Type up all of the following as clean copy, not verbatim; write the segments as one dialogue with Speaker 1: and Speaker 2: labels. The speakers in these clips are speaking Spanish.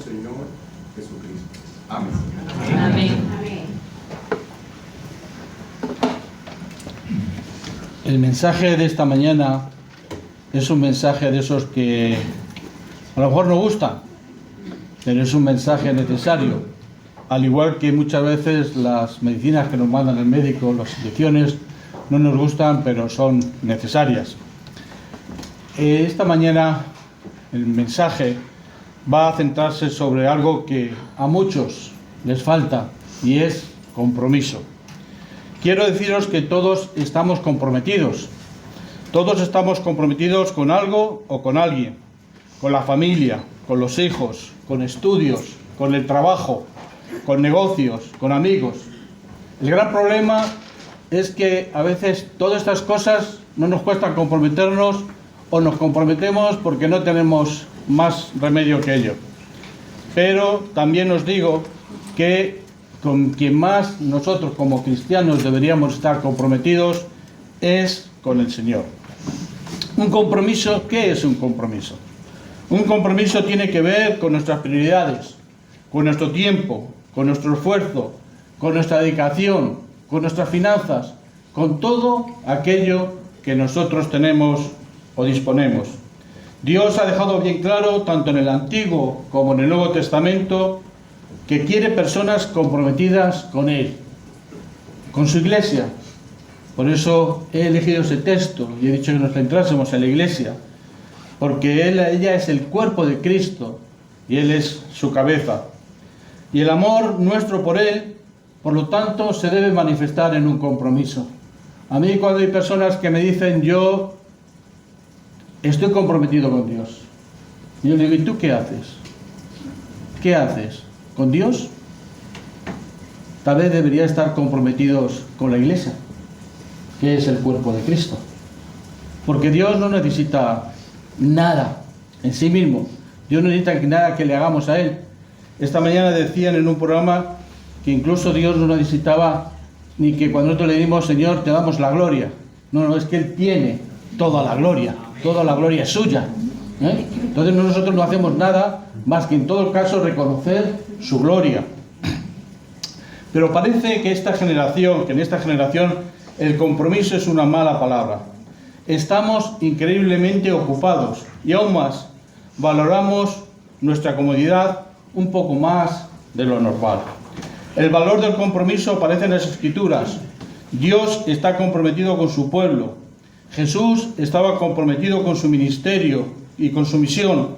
Speaker 1: Señor Jesucristo. Amén.
Speaker 2: Amén.
Speaker 3: El mensaje de esta mañana es un mensaje de esos que a lo mejor no gustan, pero es un mensaje necesario. Al igual que muchas veces las medicinas que nos mandan el médico, las inyecciones, no nos gustan, pero son necesarias. Esta mañana el mensaje va a centrarse sobre algo que a muchos les falta, y es compromiso. Quiero deciros que todos estamos comprometidos. Todos estamos comprometidos con algo o con alguien, con la familia, con los hijos, con estudios, con el trabajo, con negocios, con amigos. El gran problema es que a veces todas estas cosas no nos cuesta comprometernos, o nos comprometemos porque no tenemos más remedio que ello. Pero también os digo que con quien más nosotros como cristianos deberíamos estar comprometidos es con el Señor. Un compromiso, ¿qué es un compromiso? Un compromiso tiene que ver con nuestras prioridades, con nuestro tiempo, con nuestro esfuerzo, con nuestra dedicación, con nuestras finanzas, con todo aquello que nosotros tenemos o disponemos. Dios ha dejado bien claro, tanto en el Antiguo como en el Nuevo Testamento, que quiere personas comprometidas con Él, con su iglesia. Por eso he elegido ese texto y he dicho que nos centrásemos en la iglesia, porque ella es el cuerpo de Cristo y Él es su cabeza. Y el amor nuestro por Él, por lo tanto, se debe manifestar en un compromiso. A mí, cuando hay personas que me dicen, yo estoy comprometido con Dios, y yo le digo, ¿y tú qué haces? ¿Qué haces? ¿Con Dios? Tal vez debería estar comprometidos con la iglesia, que es el cuerpo de Cristo. Porque Dios no necesita nada en sí mismo. Dios no necesita nada que le hagamos a Él. Esta mañana decían en un programa que incluso Dios no necesitaba ni que cuando nosotros le dimos, Señor, te damos la gloria. No, es que Él tiene toda la gloria es suya. Entonces nosotros no hacemos nada más que en todo caso reconocer su gloria. Pero parece que en esta generación el compromiso es una mala palabra. Estamos increíblemente ocupados y aún más valoramos nuestra comodidad un poco más de lo normal. El valor del compromiso aparece en las Escrituras. Dios está comprometido con su pueblo. Jesús estaba comprometido con su ministerio y con su misión.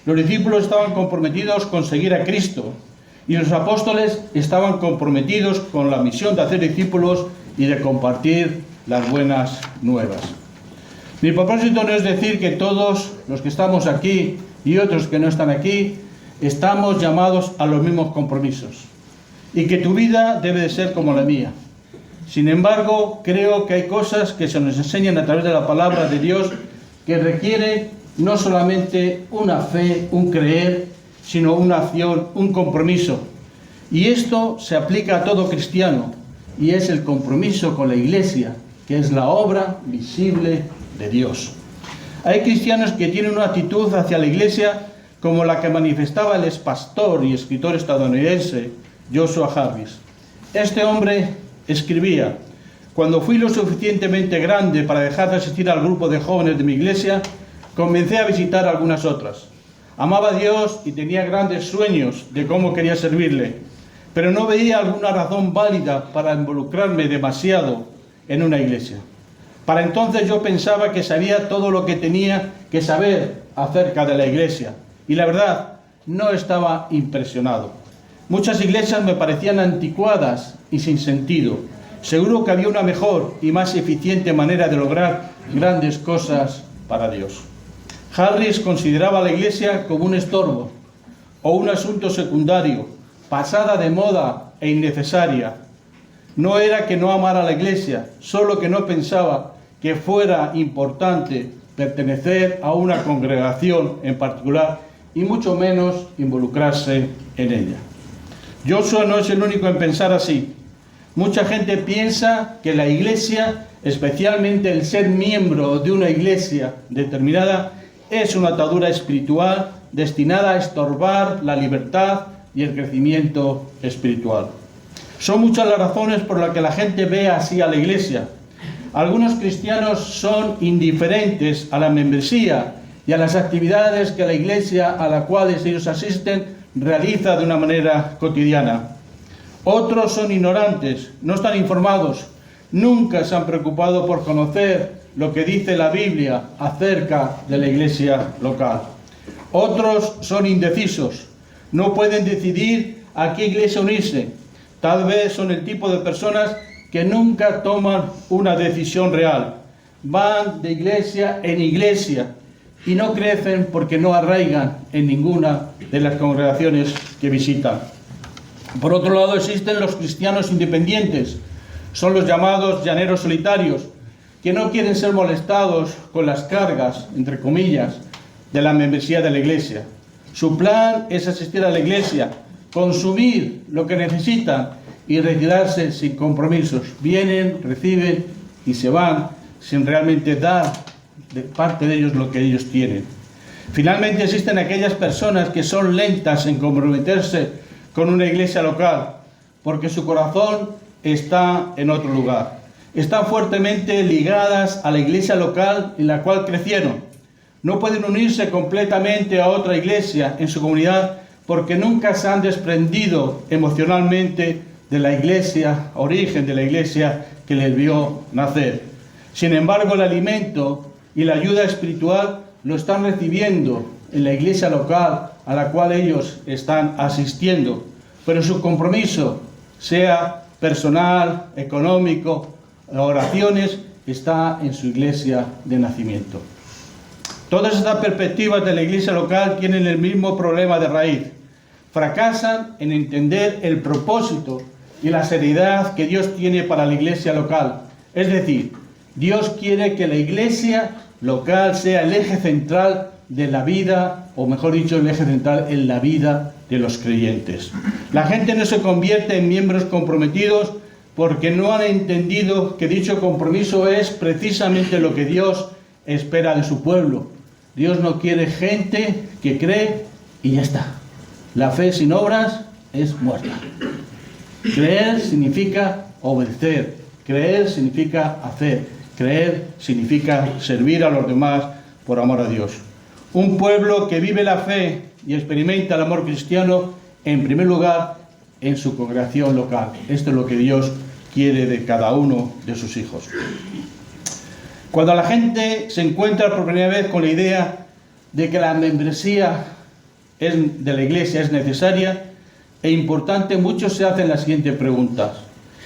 Speaker 3: Los discípulos estaban comprometidos con seguir a Cristo. Y los apóstoles estaban comprometidos con la misión de hacer discípulos y de compartir las buenas nuevas. Mi propósito no es decir que todos los que estamos aquí y otros que no están aquí estamos llamados a los mismos compromisos y que tu vida debe de ser como la mía. Sin embargo, creo que hay cosas que se nos enseñan a través de la palabra de Dios que requieren no solamente una fe, un creer, sino una acción, un compromiso. Y esto se aplica a todo cristiano, y es el compromiso con la iglesia, que es la obra visible de Dios. Hay cristianos que tienen una actitud hacia la iglesia como la que manifestaba el expastor y escritor estadounidense Joshua Harris. Este hombre escribía: cuando fui lo suficientemente grande para dejar de asistir al grupo de jóvenes de mi iglesia, comencé a visitar algunas otras. Amaba a Dios y tenía grandes sueños de cómo quería servirle, pero no veía alguna razón válida para involucrarme demasiado en una iglesia. Para entonces yo pensaba que sabía todo lo que tenía que saber acerca de la iglesia, y la verdad, no estaba impresionado. Muchas iglesias me parecían anticuadas y sin sentido. Seguro que había una mejor y más eficiente manera de lograr grandes cosas para Dios. Harris consideraba a la iglesia como un estorbo o un asunto secundario, pasada de moda e innecesaria. No era que no amara a la iglesia, solo que no pensaba que fuera importante pertenecer a una congregación en particular y mucho menos involucrarse en ella. Joshua no es el único en pensar así. Mucha gente piensa que la iglesia, especialmente el ser miembro de una iglesia determinada, es una atadura espiritual destinada a estorbar la libertad y el crecimiento espiritual. Son muchas las razones por las que la gente ve así a la Iglesia. Algunos cristianos son indiferentes a la membresía y a las actividades que la Iglesia a las cuales ellos asisten realiza de una manera cotidiana. Otros son ignorantes, no están informados, nunca se han preocupado por conocer lo que dice la Biblia acerca de la Iglesia local. Otros son indecisos, no pueden decidir a qué iglesia unirse. Tal vez son el tipo de personas que nunca toman una decisión real. Van de iglesia en iglesia y no crecen porque no arraigan en ninguna de las congregaciones que visitan. Por otro lado, existen los cristianos independientes. Son los llamados llaneros solitarios, que no quieren ser molestados con las cargas, entre comillas, de la membresía de la iglesia. Su plan es asistir a la iglesia, consumir lo que necesitan y retirarse sin compromisos. Vienen, reciben y se van sin realmente dar de parte de ellos lo que ellos tienen. Finalmente existen aquellas personas que son lentas en comprometerse con una iglesia local, porque su corazón está en otro lugar. Están fuertemente ligadas a la iglesia local en la cual crecieron. No pueden unirse completamente a otra iglesia en su comunidad porque nunca se han desprendido emocionalmente de la iglesia, origen de la iglesia que les vio nacer. Sin embargo, el alimento y la ayuda espiritual lo están recibiendo en la iglesia local a la cual ellos están asistiendo, pero su compromiso, sea personal, económico, oraciones, está en su iglesia de nacimiento. Todas estas perspectivas de la iglesia local tienen el mismo problema de raíz. Fracasan en entender el propósito y la seriedad que Dios tiene para la iglesia local. Es decir, Dios quiere que la iglesia local sea el eje central de la vida, o mejor dicho, el eje central en la vida de los creyentes. La gente no se convierte en miembros comprometidos porque no han entendido que dicho compromiso es precisamente lo que Dios espera de su pueblo. Dios no quiere gente que cree y ya está. La fe sin obras es muerta. Creer significa obedecer, creer significa hacer, creer significa servir a los demás por amor a Dios. Un pueblo que vive la fe y experimenta el amor cristiano, en primer lugar, en su congregación local. Esto es lo que Dios quiere de cada uno de sus hijos. Cuando la gente se encuentra por primera vez con la idea de que la membresía de la iglesia es necesaria e importante, muchos se hacen las siguientes preguntas.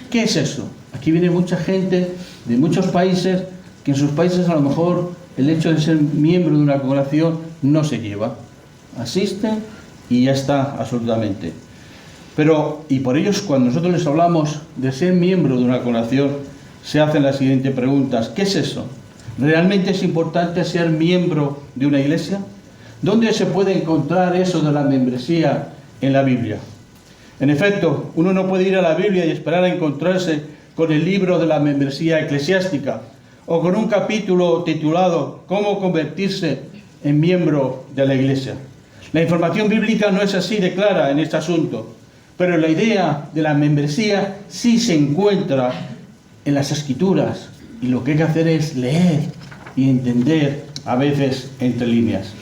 Speaker 3: ¿Qué es eso? Aquí viene mucha gente de muchos países que en sus países a lo mejor el hecho de ser miembro de una congregación no se lleva. Asisten y ya está, absolutamente. Pero, y por ellos, cuando nosotros les hablamos de ser miembro de una congregación, se hacen las siguientes preguntas. ¿Qué es eso? ¿Realmente es importante ser miembro de una iglesia? ¿Dónde se puede encontrar eso de la membresía en la Biblia? En efecto, uno no puede ir a la Biblia y esperar a encontrarse con el libro de la membresía eclesiástica o con un capítulo titulado ¿Cómo convertirse en miembro de la iglesia? La información bíblica no es así de clara en este asunto, pero la idea de la membresía sí se encuentra en las Escrituras y lo que hay que hacer es leer y entender, a veces entre líneas.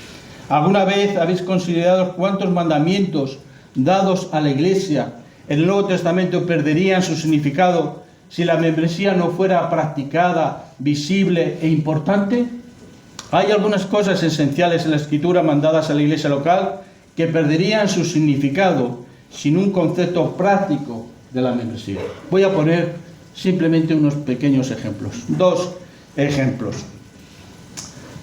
Speaker 3: ¿Alguna vez habéis considerado cuántos mandamientos dados a la iglesia en el Nuevo Testamento perderían su significado si la membresía no fuera practicada, visible e importante? Hay algunas cosas esenciales en la Escritura mandadas a la iglesia local que perderían su significado sin un concepto práctico de la membresía. Voy a poner simplemente unos pequeños ejemplos. 2 ejemplos.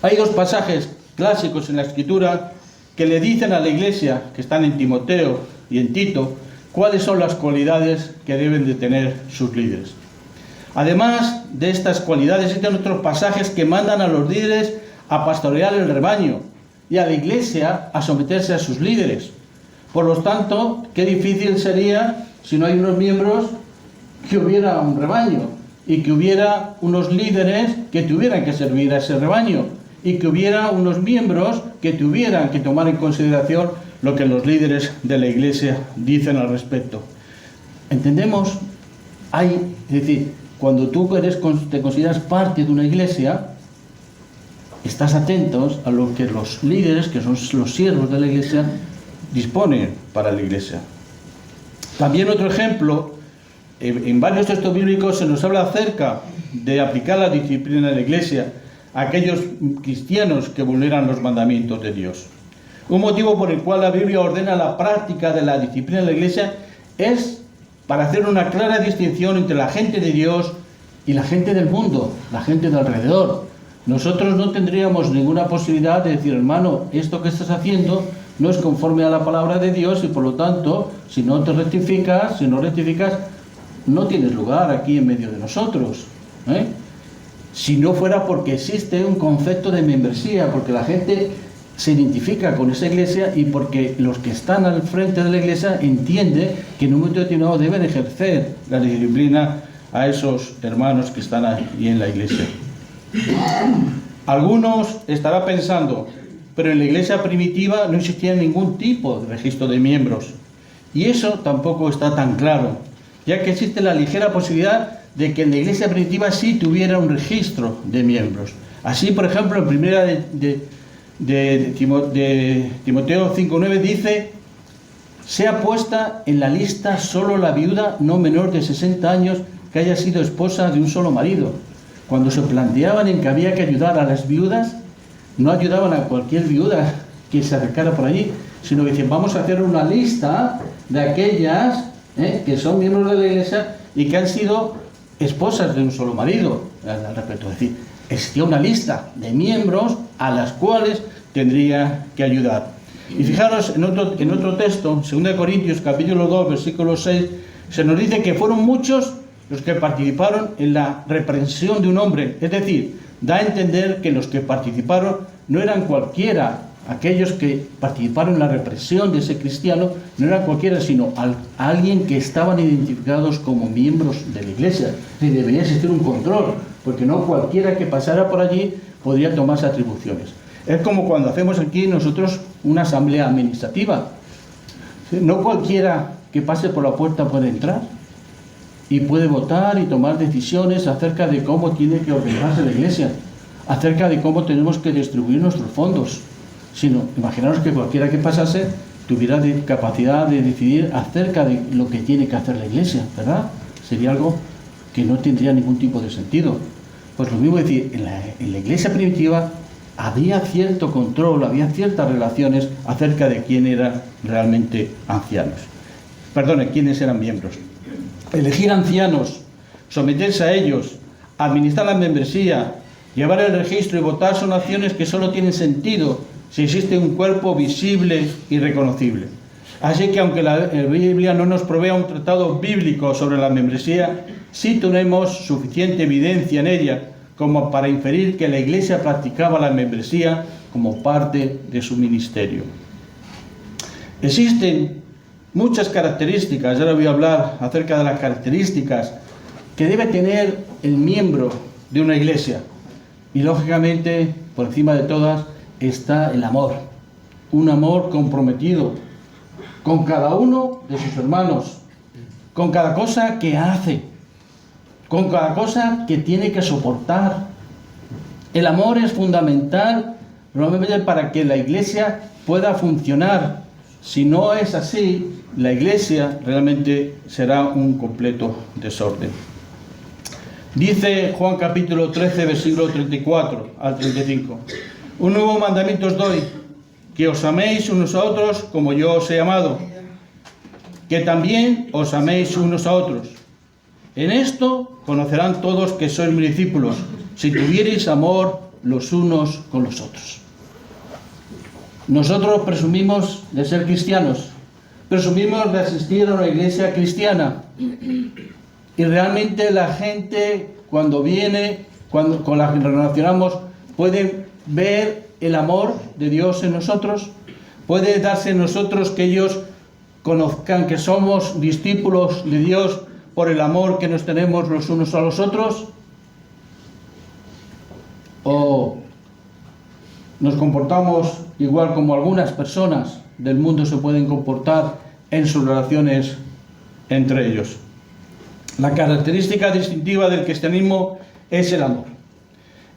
Speaker 3: Hay 2 pasajes clásicos en la Escritura que le dicen a la iglesia, que están en Timoteo y en Tito, cuáles son las cualidades que deben de tener sus líderes. Además de estas cualidades, existen otros pasajes que mandan a los líderes a pastorear el rebaño y a la iglesia a someterse a sus líderes. Por lo tanto, qué difícil sería si no hay unos miembros que hubiera un rebaño y que hubiera unos líderes que tuvieran que servir a ese rebaño y que hubiera unos miembros que tuvieran que tomar en consideración lo que los líderes de la Iglesia dicen al respecto. ¿Entendemos? Es decir, cuando tú te consideras parte de una iglesia, estás atentos a lo que los líderes, que son los siervos de la iglesia, disponen para la iglesia. También otro ejemplo, en varios textos bíblicos se nos habla acerca de aplicar la disciplina de la iglesia a aquellos cristianos que vulneran los mandamientos de Dios. Un motivo por el cual la Biblia ordena la práctica de la disciplina de la iglesia es para hacer una clara distinción entre la gente de Dios y la gente del mundo, la gente de alrededor. Nosotros no tendríamos ninguna posibilidad de decir, hermano, esto que estás haciendo no es conforme a la palabra de Dios y por lo tanto, si no rectificas, no tienes lugar aquí en medio de nosotros. Si no fuera porque existe un concepto de membresía, porque la gente se identifica con esa iglesia y porque los que están al frente de la iglesia entienden que en un momento determinado deben ejercer la disciplina a esos hermanos que están ahí en la iglesia. Algunos estarán pensando, pero en la iglesia primitiva no existía ningún tipo de registro de miembros. Y eso tampoco está tan claro, ya que existe la ligera posibilidad de que en la iglesia primitiva sí tuviera un registro de miembros. Así, por ejemplo, en primera de Timoteo 5:9 dice: sea puesta en la lista solo la viuda no menor de 60 años que haya sido esposa de un solo marido. Cuando se planteaban en que había que ayudar a las viudas, no ayudaban a cualquier viuda que se acercara por allí, sino que decían, vamos a hacer una lista de aquellas que son miembros de la iglesia y que han sido esposas de un solo marido. Al respecto, es decir, existía una lista de miembros a las cuales tendría que ayudar. Y fijaros en otro texto, 2 Corintios capítulo 2, versículo 6, se nos dice que fueron muchos los que participaron en la reprensión de un hombre. Es decir, da a entender que los que participaron no eran cualquiera. Aquellos que participaron en la represión de ese cristiano no eran cualquiera, sino alguien que estaban identificados como miembros de la iglesia. Y debería existir un control, porque no cualquiera que pasara por allí podría tomarse atribuciones. Es como cuando hacemos aquí nosotros una asamblea administrativa. No cualquiera que pase por la puerta puede entrar y puede votar y tomar decisiones acerca de cómo tiene que organizarse la iglesia, acerca de cómo tenemos que distribuir nuestros fondos. Sino, imaginaros que cualquiera que pasase tuviera capacidad de decidir acerca de lo que tiene que hacer la iglesia, ¿verdad? Sería algo que no tendría ningún tipo de sentido. Pues lo mismo decir, en la iglesia primitiva había cierto control, había ciertas relaciones acerca de quién eran realmente ancianos. Perdone, quiénes eran miembros. Elegir ancianos, someterse a ellos, administrar la membresía, llevar el registro y votar son acciones que solo tienen sentido si existe un cuerpo visible y reconocible. Así que aunque la Biblia no nos provea un tratado bíblico sobre la membresía, sí tenemos suficiente evidencia en ella como para inferir que la Iglesia practicaba la membresía como parte de su ministerio. Existen muchas características, ahora voy a hablar acerca de las características que debe tener el miembro de una iglesia. Y lógicamente, por encima de todas, está el amor. Un amor comprometido con cada uno de sus hermanos, con cada cosa que hace, con cada cosa que tiene que soportar. El amor es fundamental probablemente para que la iglesia pueda funcionar. Si no es así, la iglesia realmente será un completo desorden. Dice Juan capítulo 13, versículo 34 al 35. Un nuevo mandamiento os doy, que os améis unos a otros como yo os he amado, que también os améis unos a otros. En esto conocerán todos que sois mis discípulos, si tuviereis amor los unos con los otros. Nosotros presumimos de ser cristianos, presumimos de asistir a una iglesia cristiana, y realmente la gente cuando viene, con la que nos relacionamos, puede ver el amor de Dios en nosotros, puede darse en nosotros que ellos conozcan que somos discípulos de Dios por el amor que nos tenemos los unos a los otros. O nos comportamos igual como algunas personas del mundo se pueden comportar en sus relaciones entre ellos. La característica distintiva del cristianismo es el amor.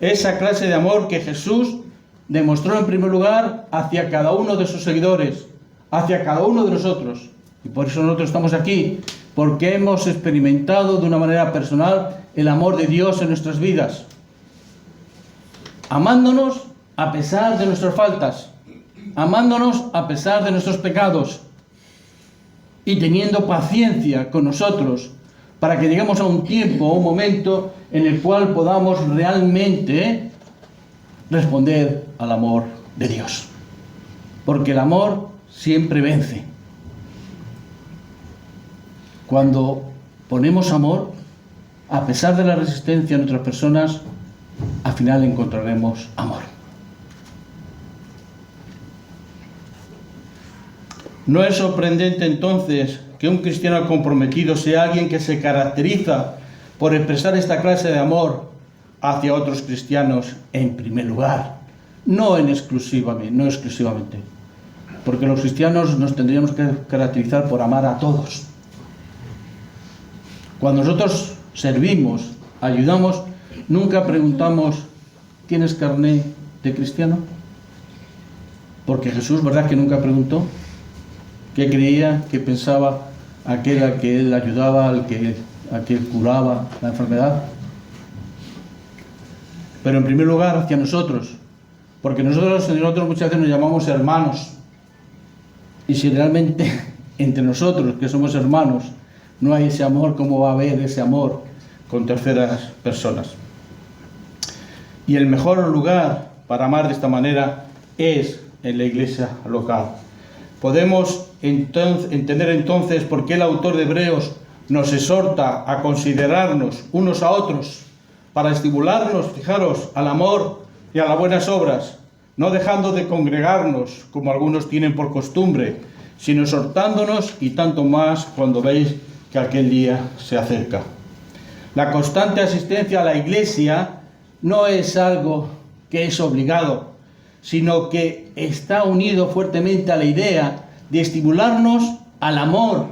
Speaker 3: Esa clase de amor que Jesús demostró en primer lugar hacia cada uno de sus seguidores, hacia cada uno de nosotros. Y por eso nosotros estamos aquí, porque hemos experimentado de una manera personal el amor de Dios en nuestras vidas, amándonos a pesar de nuestras faltas, amándonos a pesar de nuestros pecados y teniendo paciencia con nosotros para que lleguemos a un tiempo, a un momento en el cual podamos realmente responder al amor de Dios. Porque el amor siempre vence. Cuando ponemos amor, a pesar de la resistencia de otras personas, al final encontraremos amor. No es sorprendente entonces que un cristiano comprometido sea alguien que se caracteriza por expresar esta clase de amor hacia otros cristianos en primer lugar, no exclusivamente, porque los cristianos nos tendríamos que caracterizar por amar a todos. Cuando nosotros servimos, ayudamos, nunca preguntamos: ¿tienes carné de cristiano? Porque Jesús, ¿verdad que nunca preguntó? ¿Qué creía, qué pensaba aquel al que él ayudaba, al que curaba la enfermedad? Pero en primer lugar hacia nosotros, porque nosotros muchas veces nos llamamos hermanos, y si realmente entre nosotros, que somos hermanos, no hay ese amor, ¿cómo va a haber ese amor con terceras personas? Y el mejor lugar para amar de esta manera es en la iglesia local. Podemos entender entonces por qué el autor de Hebreos nos exhorta a considerarnos unos a otros para estimularnos, fijaros, al amor y a las buenas obras, no dejando de congregarnos como algunos tienen por costumbre, sino exhortándonos, y tanto más cuando veis que aquel día se acerca. La constante asistencia a la iglesia no es algo que es obligado, sino que está unido fuertemente a la idea de estimularnos al amor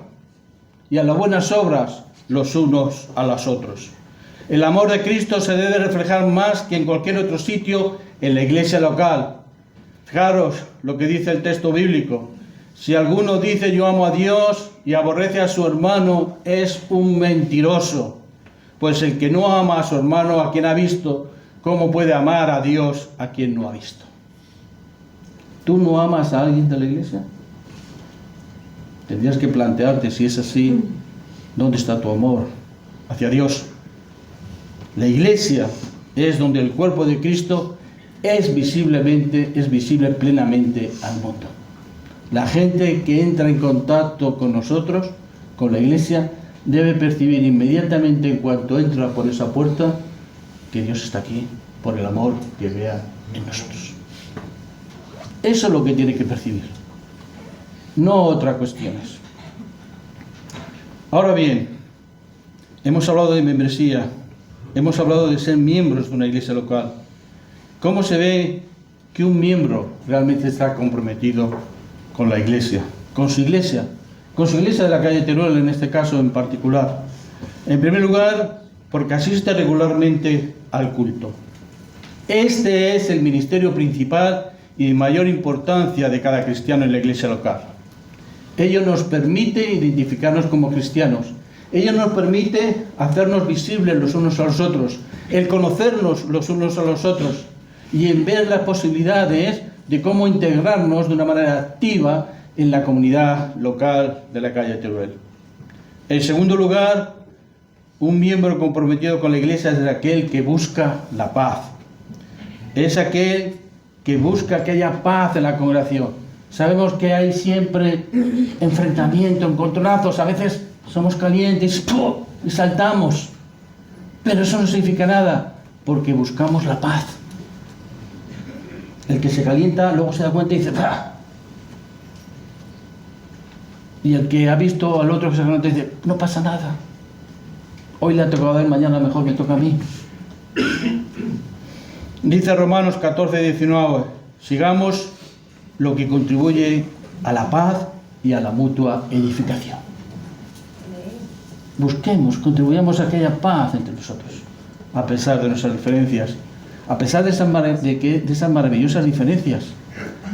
Speaker 3: y a las buenas obras los unos a los otros. El amor de Cristo se debe reflejar más que en cualquier otro sitio en la iglesia local. Fijaros lo que dice el texto bíblico: si alguno dice yo amo a Dios y aborrece a su hermano, es un mentiroso. Pues el que no ama a su hermano a quien ha visto, ¿cómo puede amar a Dios a quien no ha visto? ¿Tú no amas a alguien de la iglesia? Tendrías que plantearte, si es así, ¿dónde está tu amor hacia Dios? La iglesia es donde el cuerpo de Cristo es visible plenamente al mundo. La gente que entra en contacto con nosotros, con la iglesia, debe percibir inmediatamente, en cuanto entra por esa puerta, que Dios está aquí por el amor que vea en nosotros. Eso es lo que tiene que percibir, no otras cuestiones. Ahora bien, hemos hablado de membresía, hemos hablado de ser miembros de una iglesia local. ¿Cómo se ve que un miembro realmente está comprometido con la iglesia, con su iglesia de la calle Teruel, en este caso en particular? En primer lugar, porque asiste regularmente al culto. Este es el ministerio principal y de mayor importancia de cada cristiano en la iglesia local. Ello nos permite identificarnos como cristianos. Ello nos permite hacernos visibles los unos a los otros, el conocernos los unos a los otros y en ver las posibilidades de cómo integrarnos de una manera activa en la comunidad local de la calle Teruel. En segundo lugar, un miembro comprometido con la iglesia es aquel que busca la paz. Es aquel que busca que haya paz en la congregación. Sabemos que hay siempre enfrentamiento, encontronazos, a veces somos calientes ¡pum!, y saltamos. Pero eso no significa nada, porque buscamos la paz. El que se calienta luego se da cuenta y dice ¡pah! Y el que ha visto al otro que se calienta dice no pasa nada. Hoy le ha tocado a él, mañana mejor me toca a mí. Dice Romanos 14:19: Sigamos lo que contribuye a la paz y a la mutua edificación. Busquemos, contribuyamos a aquella paz entre nosotros, a pesar de nuestras diferencias, a pesar de esas maravillosas diferencias,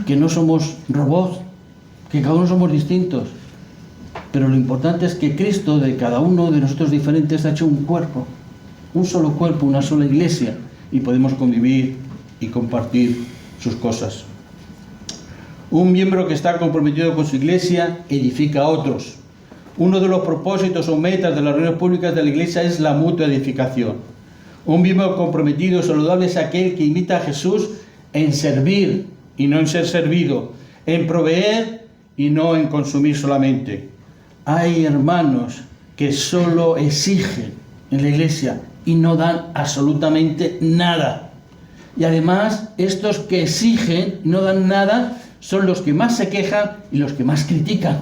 Speaker 3: que no somos robots, que cada uno somos distintos, pero lo importante es que Cristo de cada uno de nosotros diferentes ha hecho un cuerpo, un solo cuerpo, una sola iglesia, y podemos convivir y compartir sus cosas. Un miembro que está comprometido con su iglesia edifica a otros. Uno de los propósitos o metas de las reuniones públicas de la iglesia es la mutua edificación. Un miembro comprometido y saludable es aquel que imita a Jesús en servir y no en ser servido, en proveer y no en consumir solamente. Hay hermanos que solo exigen en la iglesia y no dan absolutamente nada. Y además, estos que exigen y no dan nada son los que más se quejan y los que más critican.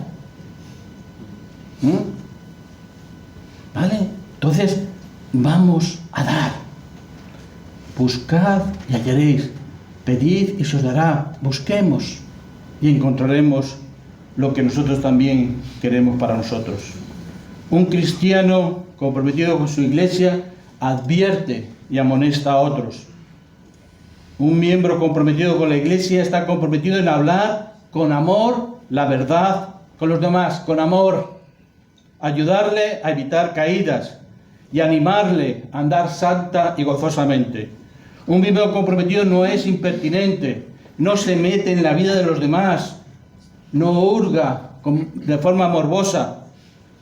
Speaker 3: ¿Vale? Entonces, vamos a dar. Buscad y hallaréis. Pedid y se os dará. Busquemos y encontraremos lo que nosotros también queremos para nosotros. Un cristiano comprometido con su iglesia advierte y amonesta a otros. Un miembro comprometido con la iglesia está comprometido en hablar con amor la verdad con los demás, con amor, ayudarle a evitar caídas y animarle a andar santa y gozosamente. Un miembro comprometido no es impertinente, no se mete en la vida de los demás, no hurga de forma morbosa,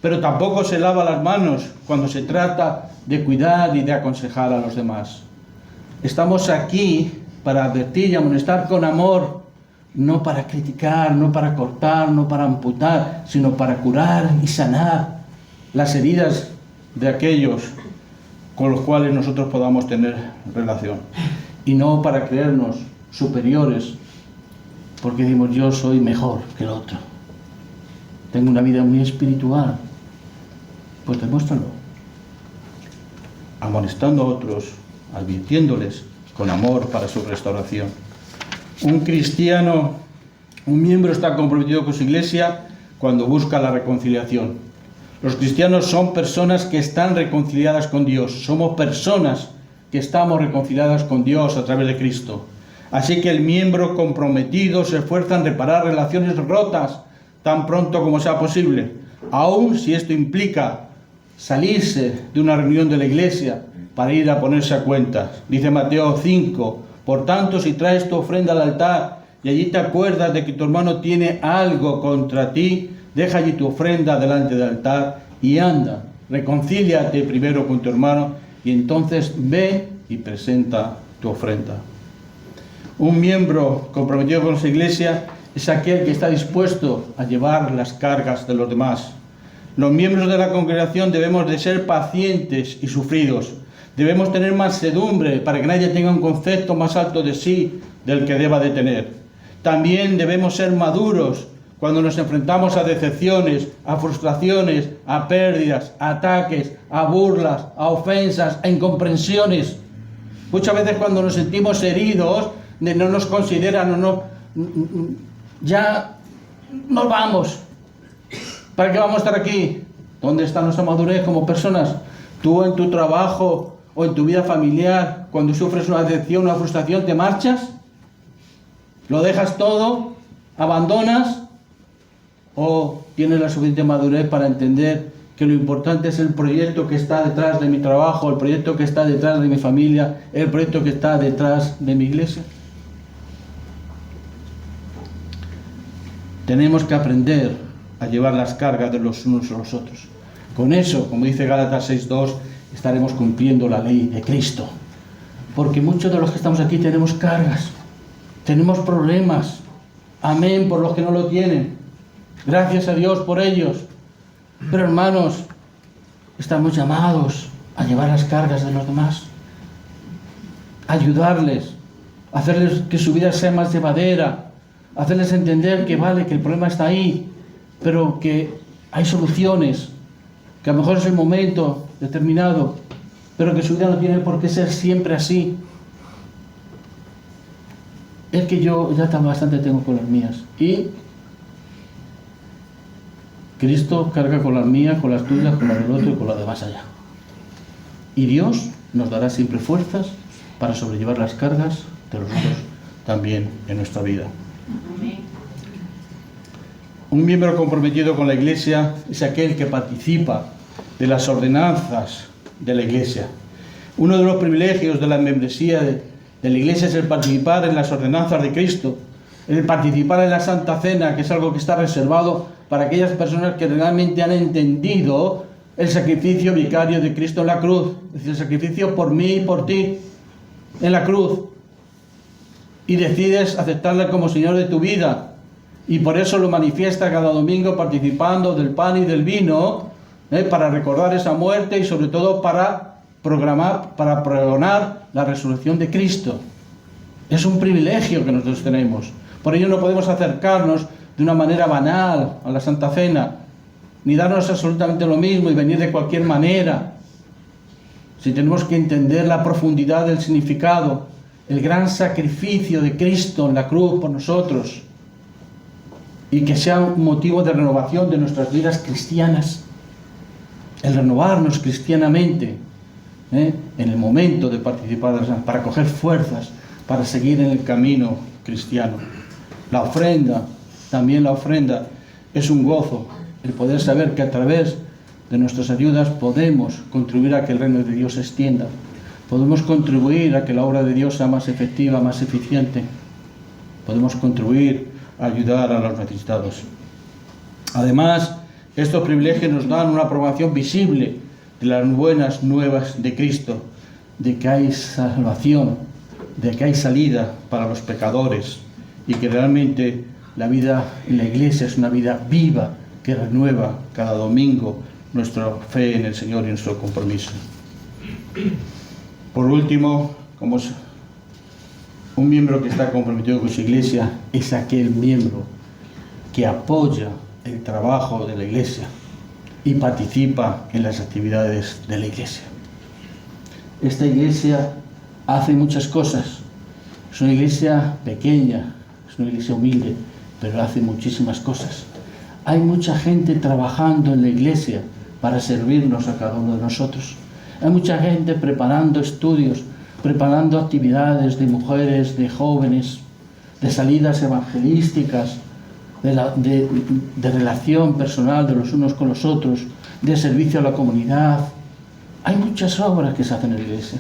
Speaker 3: pero tampoco se lava las manos cuando se trata de cuidar y de aconsejar a los demás. Estamos aquí para advertir y amonestar con amor, no para criticar, no para cortar, no para amputar, sino para curar y sanar las heridas de aquellos con los cuales nosotros podamos tener relación. Y no para creernos superiores, porque decimos yo soy mejor que el otro. Tengo una vida muy espiritual. Pues demuéstralo. Amonestando a otros, advirtiéndoles con amor para su restauración. Un cristiano, un miembro está comprometido con su iglesia cuando busca la reconciliación. Los cristianos son personas que están reconciliadas con Dios. Somos personas que estamos reconciliadas con Dios a través de Cristo. Así que el miembro comprometido se esfuerza en reparar relaciones rotas tan pronto como sea posible, aun si esto implica salirse de una reunión de la iglesia para ir a ponerse a cuentas. Dice Mateo 5, por tanto, si traes tu ofrenda al altar y allí te acuerdas de que tu hermano tiene algo contra ti, deja allí tu ofrenda delante del altar y anda, reconcíliate primero con tu hermano y entonces ve y presenta tu ofrenda. Un miembro comprometido con su iglesia es aquel que está dispuesto a llevar las cargas de los demás. Los miembros de la congregación debemos de ser pacientes y sufridos. Debemos tener mansedumbre para que nadie tenga un concepto más alto de sí del que deba de tener. También debemos ser maduros cuando nos enfrentamos a decepciones, a frustraciones, a pérdidas, a ataques, a burlas, a ofensas, a incomprensiones. Muchas veces cuando nos sentimos heridos, no nos consideran o no, ya nos vamos. ¿Para qué vamos a estar aquí? ¿Dónde está nuestra madurez como personas? Tú en tu trabajo o en tu vida familiar, cuando sufres una decepción, una frustración, ¿te marchas? ¿Lo dejas todo? ¿Abandonas? ¿O tienes la suficiente madurez para entender que lo importante es el proyecto que está detrás de mi trabajo, el proyecto que está detrás de mi familia, el proyecto que está detrás de mi iglesia? Tenemos que aprender a llevar las cargas de los unos a los otros. Con eso, como dice Gálatas 6:2, estaremos cumpliendo la ley de Cristo. Porque muchos de los que estamos aquí tenemos cargas, tenemos problemas. Amén por los que no lo tienen. Gracias a Dios por ellos. Pero hermanos, estamos llamados a llevar las cargas de los demás, ayudarles, hacerles que su vida sea más llevadera, hacerles entender que vale, que el problema está ahí, pero que hay soluciones, que a lo mejor es el momento determinado, pero que su vida no tiene por qué ser siempre así. es que yo ya tan bastante tengo con las mías. Y Cristo carga con las mías, con las tuyas, con las del otro y con las de más allá. Y Dios nos dará siempre fuerzas para sobrellevar las cargas de los otros también en nuestra vida. Un miembro comprometido con la Iglesia es aquel que participa de las ordenanzas de la Iglesia. Uno de los privilegios de la membresía de la Iglesia es el participar en las ordenanzas de Cristo, el participar en la Santa Cena, que es algo que está reservado para aquellas personas que realmente han entendido el sacrificio vicario de Cristo en la cruz, es decir, el sacrificio por mí y por ti en la cruz, y decides aceptarle como Señor de tu vida, y por eso lo manifiesta cada domingo participando del pan y del vino, para recordar esa muerte y sobre todo para pregonar la resurrección de Cristo. Es un privilegio que nosotros tenemos. Por ello no podemos acercarnos de una manera banal a la Santa Cena, ni darnos absolutamente lo mismo y venir de cualquier manera. Si tenemos que entender la profundidad del significado, el gran sacrificio de Cristo en la cruz por nosotros, y que sea un motivo de renovación de nuestras vidas cristianas, el renovarnos cristianamente, en el momento de participar, para coger fuerzas, para seguir en el camino cristiano. La ofrenda, también la ofrenda, es un gozo, el poder saber que a través de nuestras ayudas podemos contribuir a que el reino de Dios se extienda, podemos contribuir a que la obra de Dios sea más efectiva, más eficiente, podemos contribuir a ayudar a los necesitados. Además, estos privilegios nos dan una aprobación visible de las buenas nuevas de Cristo, de que hay salvación, de que hay salida para los pecadores y que realmente la vida en la Iglesia es una vida viva que renueva cada domingo nuestra fe en el Señor y nuestro compromiso. Por último, como un miembro que está comprometido con su Iglesia es aquel miembro que apoya el trabajo de la Iglesia y participa en las actividades de la Iglesia. Esta Iglesia hace muchas cosas. Es una Iglesia pequeña, es una Iglesia humilde, pero hace muchísimas cosas. Hay mucha gente trabajando en la Iglesia para servirnos a cada uno de nosotros. Hay mucha gente preparando estudios, preparando actividades de mujeres, de jóvenes, de salidas evangelísticas, de relación personal de los unos con los otros, de servicio a la comunidad. Hay muchas obras que se hacen en la Iglesia.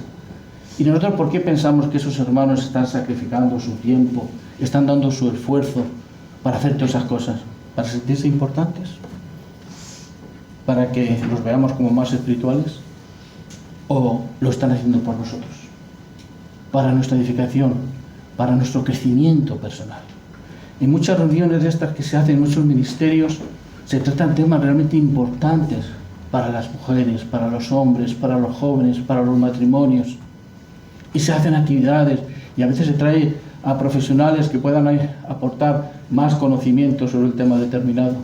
Speaker 3: ¿Y nosotros por qué pensamos que esos hermanos están sacrificando su tiempo, están dando su esfuerzo para hacer todas esas cosas? ¿Para sentirse importantes? ¿Para que los veamos como más espirituales? ¿O lo están haciendo por nosotros? Para nuestra edificación, para nuestro crecimiento personal. En muchas reuniones de estas que se hacen en muchos ministerios se tratan temas realmente importantes para las mujeres, para los hombres, para los jóvenes, para los matrimonios. Y se hacen actividades y a veces se trae a profesionales que puedan aportar más conocimiento sobre el tema determinado.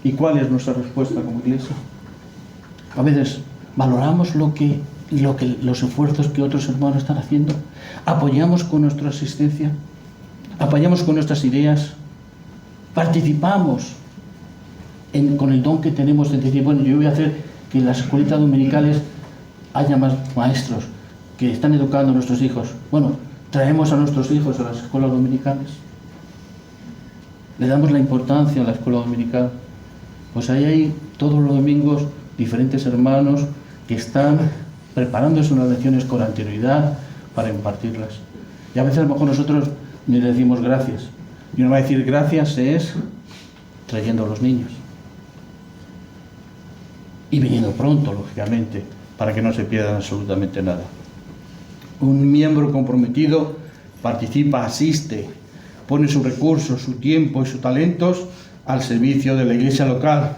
Speaker 3: ¿Y cuál es nuestra respuesta como Iglesia? A veces valoramos los esfuerzos que otros hermanos están haciendo, apoyamos con nuestra asistencia, apoyamos con nuestras ideas, participamos con el don que tenemos de decir, bueno, yo voy a hacer que en las escuelitas dominicales haya más maestros que están educando a nuestros hijos. Bueno, traemos a nuestros hijos a las escuelas dominicales, le damos la importancia a la escuela dominical. Pues ahí hay todos los domingos diferentes hermanos que están preparándose unas lecciones con anterioridad para impartirlas. Y a veces a lo mejor nosotros ni le decimos gracias. Y uno va a decir gracias es trayendo a los niños. Y viniendo pronto, lógicamente, para que no se pierdan absolutamente nada. Un miembro comprometido participa, asiste, pone sus recursos, su tiempo y sus talentos al servicio de la iglesia local.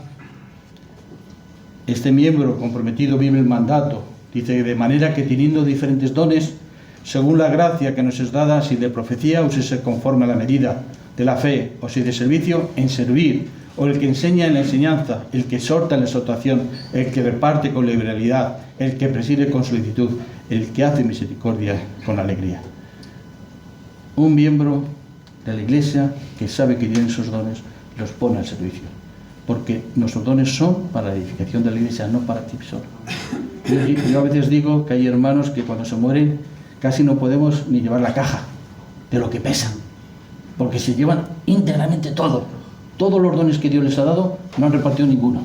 Speaker 3: Este miembro comprometido vive el mandato. Dice, de manera que teniendo diferentes dones, según la gracia que nos es dada, si de profecía, úsese conforme a la medida de la fe, o si de servicio, en servir, o el que enseña en la enseñanza, el que exhorta en la exhortación, el que reparte con liberalidad, el que preside con solicitud, el que hace misericordia con alegría. un miembro de la Iglesia que sabe que tiene esos dones, los pone al servicio. Porque nuestros dones son para la edificación de la Iglesia, no para ti solo. Yo a veces digo que hay hermanos que cuando se mueren casi no podemos ni llevar la caja de lo que pesan, porque se llevan íntegramente todo. Todos los dones que Dios les ha dado, no han repartido ninguno.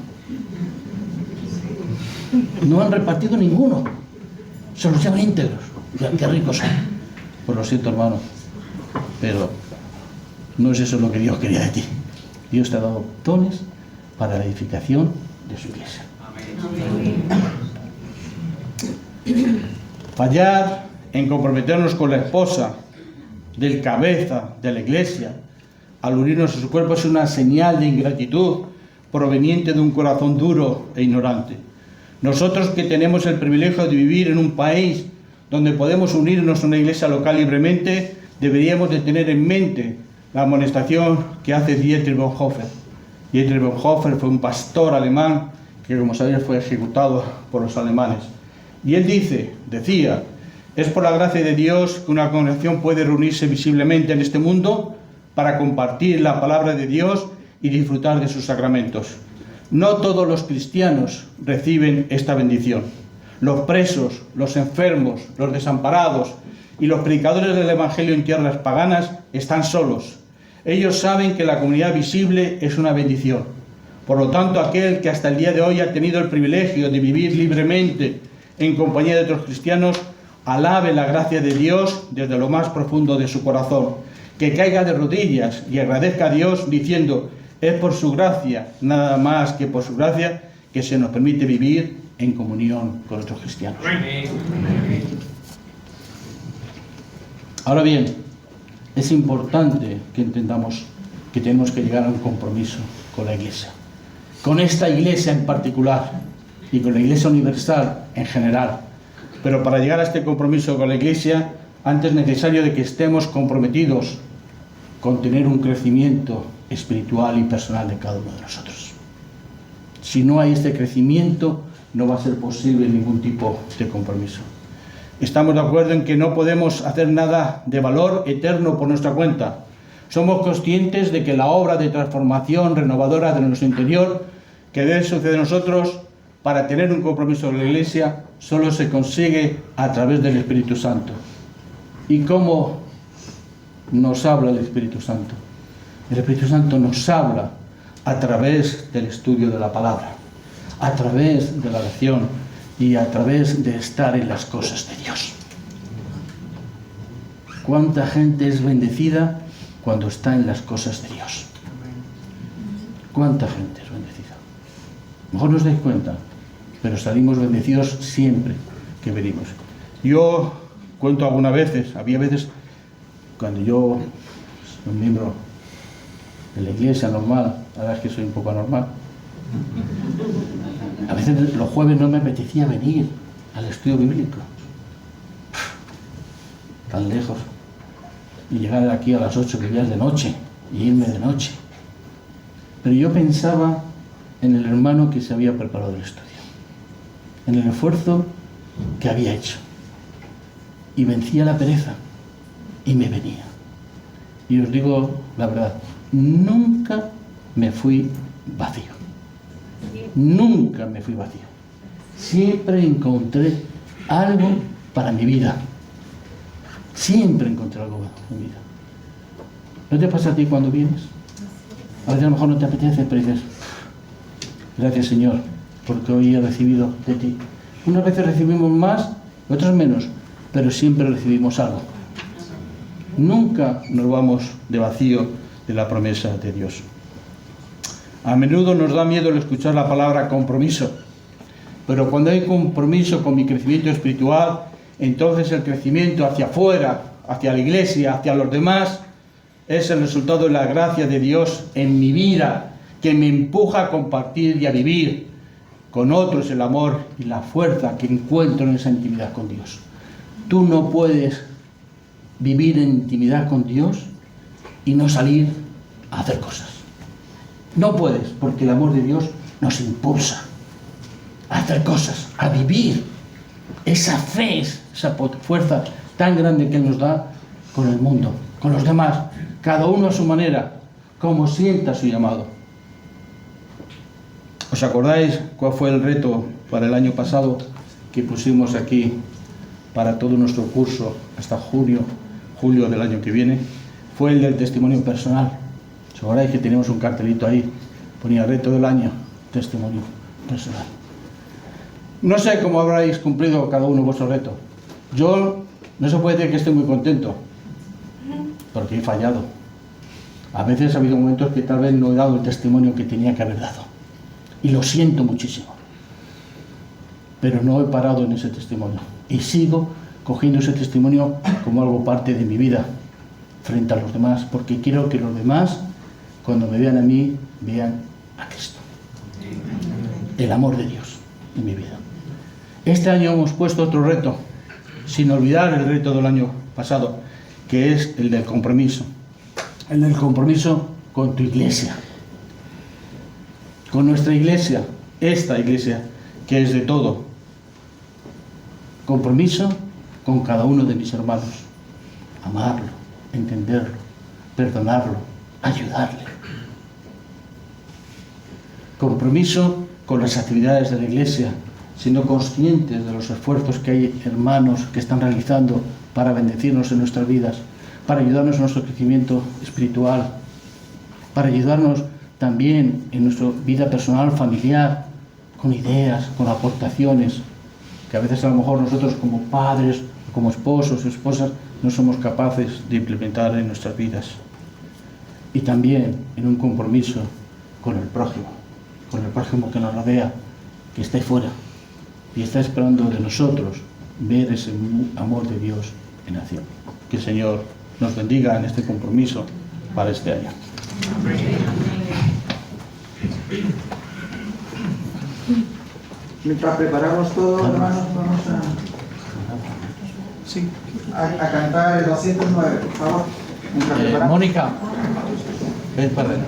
Speaker 3: No han repartido ninguno. Se los llevan íntegros. Ya, qué ricos son. Pues lo siento, hermano, pero no es eso lo que Dios quería de ti. Dios te ha dado dones para la edificación de su Iglesia. Fallar en comprometernos con la esposa del cabeza de la Iglesia al unirnos a su cuerpo es una señal de ingratitud proveniente de un corazón duro e ignorante. Nosotros que tenemos el privilegio de vivir en un país donde podemos unirnos a una iglesia local libremente, deberíamos de tener en mente la amonestación que hace Dietrich Bonhoeffer. Dietrich Bonhoeffer fue un pastor alemán que, como sabéis, fue ejecutado por los alemanes. Y él decía, es por la gracia de Dios que una congregación puede reunirse visiblemente en este mundo para compartir la palabra de Dios y disfrutar de sus sacramentos. No todos los cristianos reciben esta bendición. Los presos, los enfermos, los desamparados y los predicadores del Evangelio en tierras paganas están solos. Ellos saben que la comunidad visible es una bendición. Por lo tanto, aquel que hasta el día de hoy ha tenido el privilegio de vivir libremente en compañía de otros cristianos, alabe la gracia de Dios desde lo más profundo de su corazón, que caiga de rodillas y agradezca a Dios diciendo, es por su gracia, nada más que por su gracia, que se nos permite vivir en comunión con otros cristianos. Ahora bien, es importante que entendamos que tenemos que llegar a un compromiso con la Iglesia, con esta Iglesia en particular y con la Iglesia universal en general. Pero para llegar a este compromiso con la Iglesia, antes es necesario de que estemos comprometidos con tener un crecimiento espiritual y personal de cada uno de nosotros. Si no hay este crecimiento, no va a ser posible ningún tipo de compromiso. Estamos de acuerdo en que no podemos hacer nada de valor eterno por nuestra cuenta. Somos conscientes de que la obra de transformación renovadora de nuestro interior que debe suceder en nosotros para tener un compromiso con la Iglesia solo se consigue a través del Espíritu Santo. ¿Y cómo nos habla el Espíritu Santo? El Espíritu Santo nos habla a través del estudio de la palabra, a través de la oración y a través de estar en las cosas de Dios. ¿Cuánta gente es bendecida cuando está en las cosas de Dios? ¿Cuánta gente es bendecida? A lo mejor no os dais cuenta, pero salimos bendecidos siempre que venimos. Yo cuento algunas veces, había veces cuando yo soy un miembro de la iglesia normal, ahora es que soy un poco anormal, a veces los jueves no me apetecía venir al estudio bíblico, tan lejos, y llegar aquí a las 8 que ya es de noche, y irme de noche. Pero yo pensaba en el hermano que se había preparado el estudio, en el esfuerzo que había hecho, y vencía la pereza, y me venía. Y os digo la verdad, nunca me fui vacío. Nunca me fui vacío. Siempre encontré algo para mi vida. Siempre encontré algo para mi vida. ¿No te pasa a ti cuando vienes? A veces a lo mejor no te apetece, pero dices, gracias Señor, porque hoy he recibido de ti. Unas veces recibimos más, otras menos, pero siempre recibimos algo. Nunca nos vamos de vacío de la promesa de Dios. A menudo nos da miedo el escuchar la palabra compromiso, pero cuando hay compromiso con mi crecimiento espiritual, entonces el crecimiento hacia afuera, hacia la iglesia, hacia los demás, es el resultado de la gracia de Dios en mi vida, que me empuja a compartir y a vivir con otros el amor y la fuerza que encuentro en esa intimidad con Dios. Tú no puedes vivir en intimidad con Dios y no salir a hacer cosas. No puedes, porque el amor de Dios nos impulsa a hacer cosas, a vivir. Esa fe, esa fuerza tan grande que Él nos da con el mundo. con los demás, cada uno a su manera, como sienta su llamado. ¿Os acordáis cuál fue el reto para el año pasado que pusimos aquí para todo nuestro curso hasta julio del año que viene? Fue el del testimonio personal. ¿Os acordáis que teníamos un cartelito ahí? Ponía reto del año, testimonio personal. No sé cómo habréis cumplido cada uno vuestro reto. Yo no se puede decir que estoy muy contento, porque he fallado. A veces ha habido momentos que tal vez no he dado el testimonio que tenía que haber dado. Y lo siento muchísimo. Pero no he parado en ese testimonio. Y sigo cogiendo ese testimonio como algo parte de mi vida frente a los demás, porque quiero que los demás, cuando me vean a mí, vean a Cristo. El amor de Dios en mi vida. Este año hemos puesto otro reto, sin olvidar el reto del año pasado, que es el del compromiso. El del compromiso con tu iglesia. Con nuestra iglesia, esta iglesia, que es de todo. Compromiso con cada uno de mis hermanos. Amarlo, entenderlo, perdonarlo, ayudarle. Compromiso con las actividades de la iglesia, siendo conscientes de los esfuerzos que hay hermanos que están realizando para bendecirnos en nuestras vidas, para ayudarnos en nuestro crecimiento espiritual, para ayudarnos también en nuestra vida personal, familiar, con ideas, con aportaciones, que a veces a lo mejor nosotros como padres, como esposos o esposas, no somos capaces de implementar en nuestras vidas. Y también en un compromiso con el prójimo que nos rodea, que está ahí fuera y está esperando de nosotros ver ese amor de Dios en acción. Que el Señor nos bendiga en este compromiso para este año.
Speaker 2: Mientras preparamos todo, hermanos, vamos a cantar el 209, por favor. Mientras preparamos.
Speaker 3: Mónica, ven para adentro.